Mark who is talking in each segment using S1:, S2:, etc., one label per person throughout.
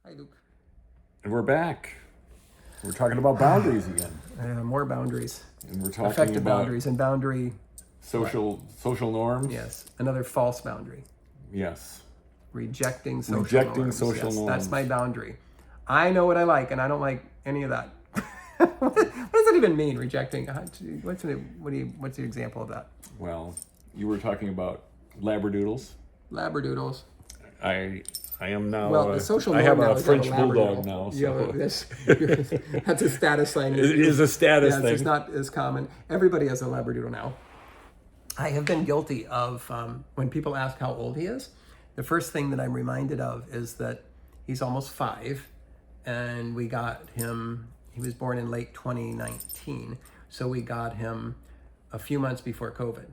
S1: Hi, Luke.
S2: And we're back. We're talking about boundaries again.
S1: More boundaries.
S2: And we're talking
S1: Effective
S2: about
S1: boundaries and boundary.
S2: social norms.
S1: Yes. Another false boundary.
S2: Yes.
S1: Rejecting social
S2: Rejecting
S1: norms.
S2: social
S1: Yes,
S2: norms.
S1: That's my boundary. I know what I like, and I don't like any of that. What does that even mean, rejecting? What's the example of that?
S2: Well, you were talking about labradoodles.
S1: Labradoodles.
S2: I am now.
S1: Well, the social
S2: I
S1: norm
S2: have
S1: now
S2: a
S1: is
S2: French
S1: to have a
S2: bulldog
S1: Labradoodle.
S2: now.
S1: That's a status thing.
S2: It is a status thing.
S1: It's not as common. Everybody has a Labradoodle now. I have been guilty of, when people ask how old he is, the first thing that I'm reminded of is that he's almost 5, and we got him, he was born in late 2019, so we got him a few months before COVID.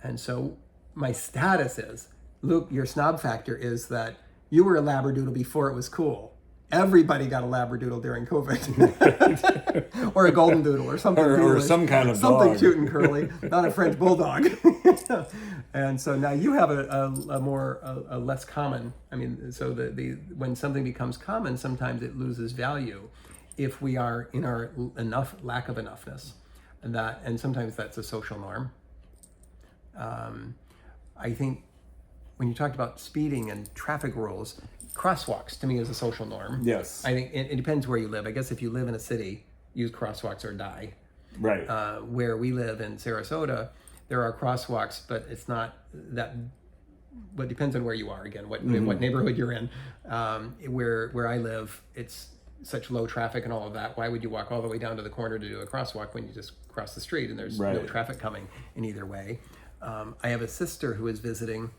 S1: And so my status is, Luke, your snob factor is that you were a Labradoodle before it was cool. Everybody got a Labradoodle during COVID. Or a Golden Doodle or something.
S2: Or some kind of
S1: something
S2: dog.
S1: cute and curly, not a French Bulldog. And so now you have a less common, I mean, so when something becomes common, sometimes it loses value if we are in our lack of enoughness. And sometimes that's a social norm. I think when you talked about speeding and traffic rules, crosswalks to me is a social norm.
S2: Yes.
S1: I think it depends where you live. I guess if you live in a city, use crosswalks or die.
S2: Right.
S1: Where we live in Sarasota, there are crosswalks, but it's not that. But it depends on where you are. Again, what neighborhood you're in. Where I live, it's such low traffic and all of that. Why would you walk all the way down to the corner to do a crosswalk when you just cross the street and there's no traffic coming in either way? I have a sister who is visiting,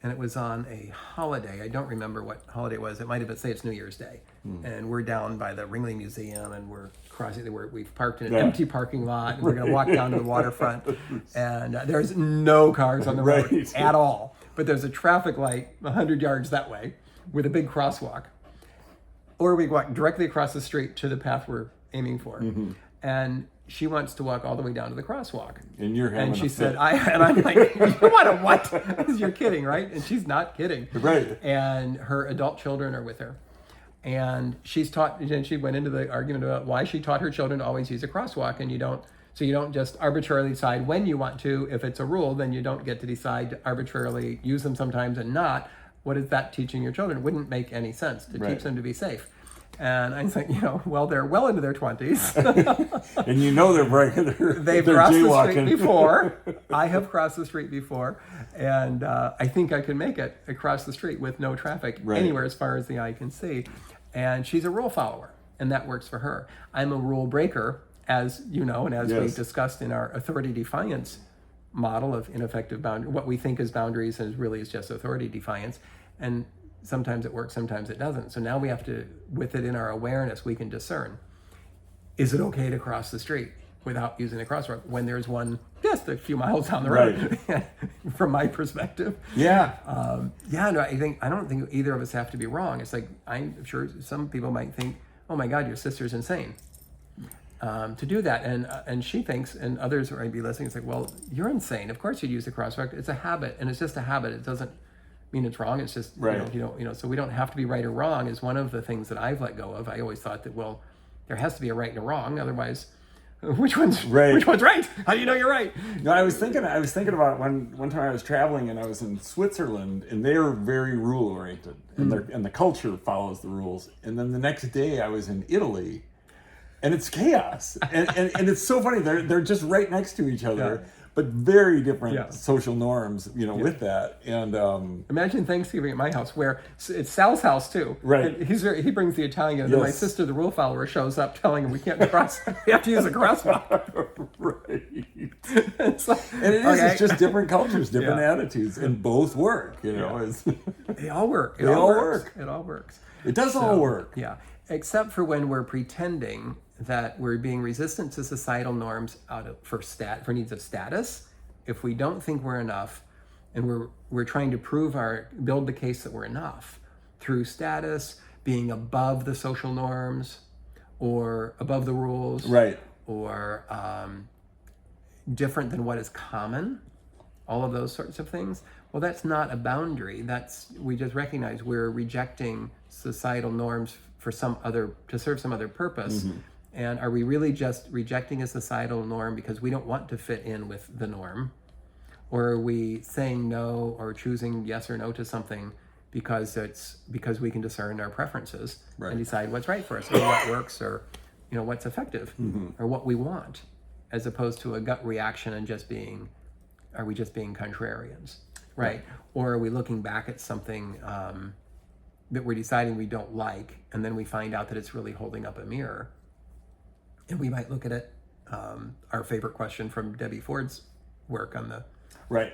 S1: and it was on a holiday. I don't remember what holiday it was. It might have been, say it's New Year's Day. And we're down by the Ringley Museum, and we're crossing, we've parked in an empty parking lot, and we're going to walk down to the waterfront. And there's no cars on the road at all. But there's a traffic light 100 yards that way with a big crosswalk. Or we walk directly across the street to the path we're aiming for. And she wants to walk all the way down to the crosswalk.
S2: And you're having
S1: And she
S2: a
S1: said,
S2: fit.
S1: I'm like, you want to what? You're kidding, right? And she's not kidding.
S2: Right.
S1: And her adult children are with her. And she's taught, and she went into the argument about why she taught her children to always use a crosswalk, and you don't just arbitrarily decide when you want to. If it's a rule, then you don't get to decide to arbitrarily use them sometimes and not. What is that teaching your children? It wouldn't make any sense to teach them to be safe. And I think, well, they're well into their 20s.
S2: And you know they're breaking
S1: They've
S2: they're
S1: crossed
S2: jaywalking.
S1: the street before. I have crossed the street before. And I think I can make it across the street with no traffic anywhere as far as the eye can see. And she's a rule follower, and that works for her. I'm a rule breaker, as you know, and as we discussed in our authority defiance model of ineffective boundary. What we think is boundaries is just authority defiance. And sometimes it works, sometimes it doesn't. So now we have to, with it in our awareness, we can discern, is it okay to cross the street without using a crosswalk when there's one just a few miles down the road, from my perspective?
S2: Yeah.
S1: No, I don't think either of us have to be wrong. It's like, I'm sure some people might think, oh my God, your sister's insane to do that. And she thinks, and others might be listening, it's like, well, you're insane. Of course you'd use a crosswalk. It's a habit, and it's just a habit. It doesn't mean it's wrong. It's just, so we don't have to be right or wrong is one of the things that I've let go of. I always thought that, well, there has to be a right and a wrong. Otherwise, which one's right? Which one's right? How do you know you're right?
S2: No, I was thinking about one time I was traveling and I was in Switzerland, and they're very rule oriented, and and the culture follows the rules. And then the next day I was in Italy, and it's chaos, and it's so funny. They're just right next to each other. Yeah. But very different social norms, with that. And
S1: imagine Thanksgiving at my house, where it's Sal's house too.
S2: Right.
S1: And he brings the Italian, and then my sister, the rule follower, shows up telling him we can't cross. We have to use a crosswalk.
S2: Right. And it's just different cultures, different attitudes, and both work. They
S1: all work.
S2: It all works.
S1: It all works.
S2: It does all work.
S1: Yeah, except for when we're pretending that we're being resistant to societal norms for needs of status. If we don't think we're enough, and we're trying to build the case that we're enough through status, being above the social norms, or above the rules,
S2: right,
S1: or different than what is common, all of those sorts of things. Well, that's not a boundary. We just recognize we're rejecting societal norms to serve some other purpose. And are we really just rejecting a societal norm because we don't want to fit in with the norm? Or are we saying no or choosing yes or no to something because we can discern our preferences and decide what's right for us, or what works, or what's effective, or what we want, as opposed to a gut reaction and are we just being contrarians, right? Or are we looking back at something that we're deciding we don't like, and then we find out that it's really holding up a mirror, and we might look at it. Our favorite question from Debbie Ford's work on the
S2: if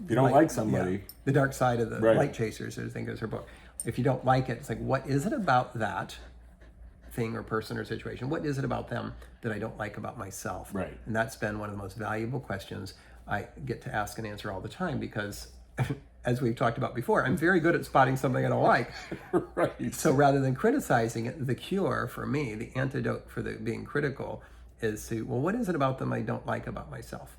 S2: you don't like somebody,
S1: the dark side of the light chasers, I think is her book. If you don't like it, it's like, what is it about that thing or person or situation? What is it about them that I don't like about myself?
S2: Right.
S1: And that's been one of the most valuable questions I get to ask and answer all the time, because as we've talked about before, I'm very good at spotting something I don't like. So rather than criticizing it, the cure for me, the antidote for being critical, is to, well, what is it about them I don't like about myself?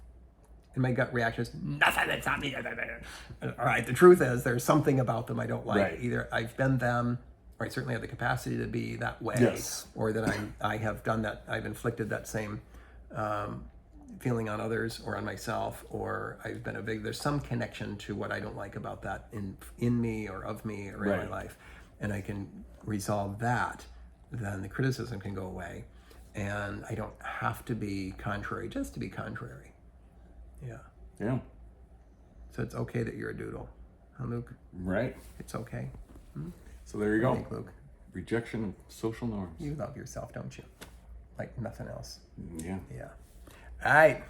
S1: And my gut reaction is, nothing, that's not me. All right, the truth is there's something about them I don't like. Either I've been them, or I certainly have the capacity to be that way, or that I have done that, I've inflicted that same feeling on others or on myself, or I've been there's some connection to what I don't like about that in me or of me or in my life, and I can resolve that, then the criticism can go away, and I don't have to be contrary just to be contrary. Yeah. So it's okay that you're a doodle, huh, Luke?
S2: Right.
S1: It's okay.
S2: So there you go.
S1: Think, Luke.
S2: Rejection of social norms.
S1: You love yourself, don't you? Like nothing else.
S2: Yeah.
S1: All right.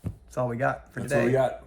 S1: That's all we got for today.
S2: That's all we got.